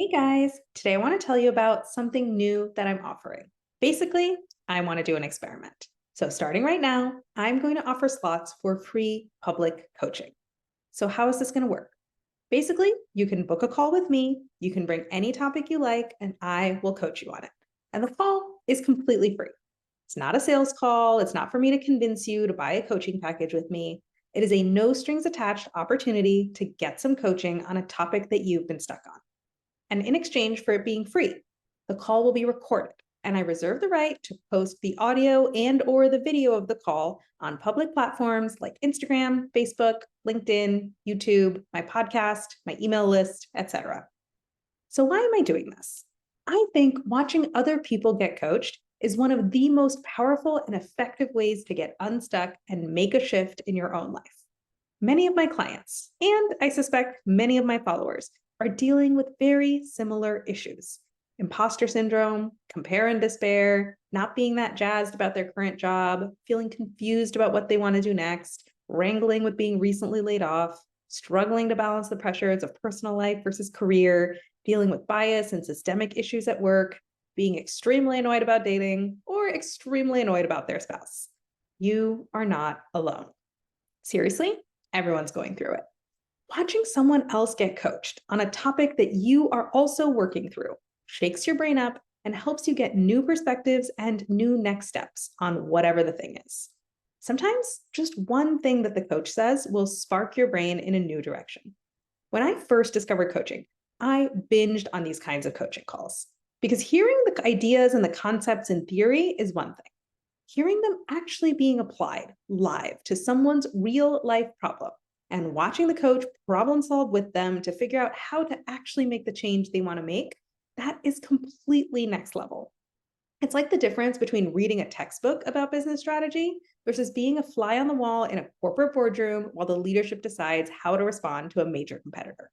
Hey guys, today I want to tell you about something new that I'm offering. Basically, I want to do an experiment. So, starting right now, I'm going to offer slots for free public coaching. So, how is this going to work? Basically, you can book a call with me, you can bring any topic you like, and I will coach you on it. And the call is completely free. It's not a sales call, it's not for me to convince you to buy a coaching package with me. It is a no strings attached opportunity to get some coaching on a topic that you've been stuck on. And in exchange for it being free, the call will be recorded, and I reserve the right to post the audio and or the video of the call on public platforms like Instagram, Facebook, LinkedIn, YouTube, my podcast, my email list, etc. So why am I doing this? I think watching other people get coached is one of the most powerful and effective ways to get unstuck and make a shift in your own life. Many of my clients, and I suspect many of my followers, are dealing with very similar issues: imposter syndrome, compare and despair, not being that jazzed about their current job, feeling confused about what they want to do next, wrangling with being recently laid off, struggling to balance the pressures of personal life versus career, dealing with bias and systemic issues at work, being extremely annoyed about dating, or extremely annoyed about their spouse. You are not alone. Seriously, everyone's going through it. Watching someone else get coached on a topic that you are also working through shakes your brain up and helps you get new perspectives and new next steps on whatever the thing is. Sometimes just one thing that the coach says will spark your brain in a new direction. When I first discovered coaching, I binged on these kinds of coaching calls because hearing the ideas and the concepts in theory is one thing. Hearing them actually being applied live to someone's real life problem and watching the coach problem solve with them to figure out how to actually make the change they want to make, that is completely next level. It's like the difference between reading a textbook about business strategy versus being a fly on the wall in a corporate boardroom while the leadership decides how to respond to a major competitor.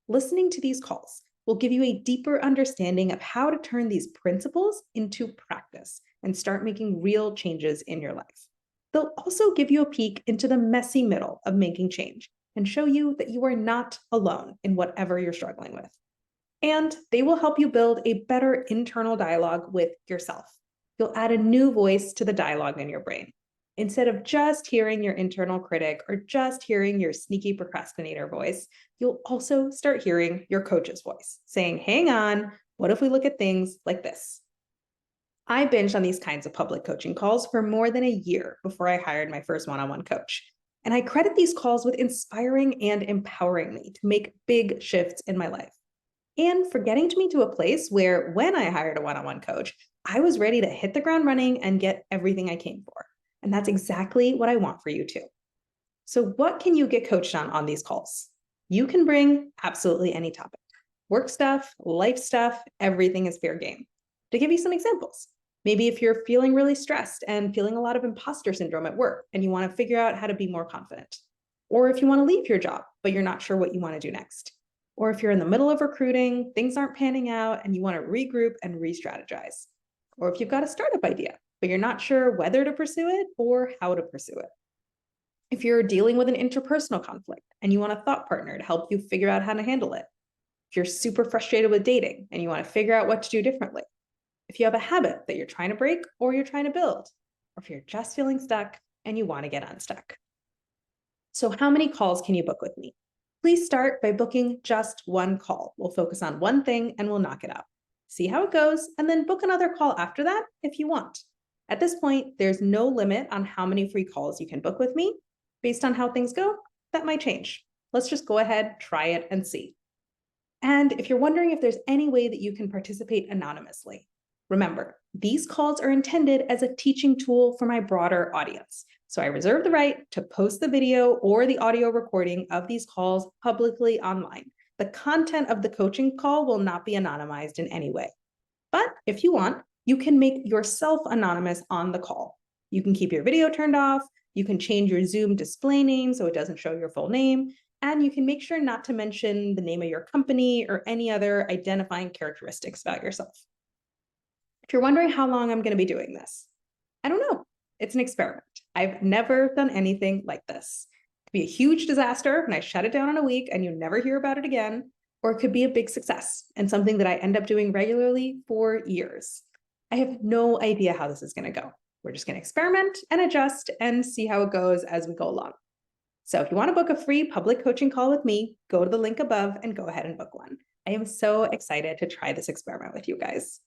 Listening to these calls will give you a deeper understanding of how to turn these principles into practice and start making real changes in your life. They'll also give you a peek into the messy middle of making change and show you that you are not alone in whatever you're struggling with. And they will help you build a better internal dialogue with yourself. You'll add a new voice to the dialogue in your brain. Instead of just hearing your internal critic or just hearing your sneaky procrastinator voice, you'll also start hearing your coach's voice saying, hang on, what if we look at things like this? I binged on these kinds of public coaching calls for more than a year before I hired my first one on one coach. And I credit these calls with inspiring and empowering me to make big shifts in my life and for getting me to a place where when I hired a one on one coach, I was ready to hit the ground running and get everything I came for. And that's exactly what I want for you too. So, what can you get coached on these calls? You can bring absolutely any topic: work stuff, life stuff, everything is fair game. To give you some examples, maybe if you're feeling really stressed and feeling a lot of imposter syndrome at work and you want to figure out how to be more confident, or if you want to leave your job, but you're not sure what you want to do next, or if you're in the middle of recruiting, things aren't panning out, and you want to regroup and re strategize, or if you've got a startup idea, but you're not sure whether to pursue it or how to pursue it. If you're dealing with an interpersonal conflict and you want a thought partner to help you figure out how to handle it. If you're super frustrated with dating and you want to figure out what to do differently. If you have a habit that you're trying to break or you're trying to build, or if you're just feeling stuck and you want to get unstuck. So, how many calls can you book with me? Please start by booking just one call. We'll focus on one thing and we'll knock it out. See how it goes, and then book another call after that if you want. At this point, there's no limit on how many free calls you can book with me. Based on how things go, that might change. Let's just go ahead, try it, and see. And if you're wondering if there's any way that you can participate anonymously, remember, these calls are intended as a teaching tool for my broader audience. So I reserve the right to post the video or the audio recording of these calls publicly online. The content of the coaching call will not be anonymized in any way. But if you want, you can make yourself anonymous on the call. You can keep your video turned off. You can change your Zoom display name so it doesn't show your full name. And you can make sure not to mention the name of your company or any other identifying characteristics about yourself. If you're wondering how long I'm going to be doing this, I don't know. It's an experiment. I've never done anything like this. It could be a huge disaster and I shut it down in a week and you never hear about it again. or it could be a big success and something that I end up doing regularly for years. I have no idea how this is going to go. We're just going to experiment and adjust and see how it goes as we go along. So if you want to book a free public coaching call with me, go to the link above and go ahead and book one. I am so excited to try this experiment with you guys.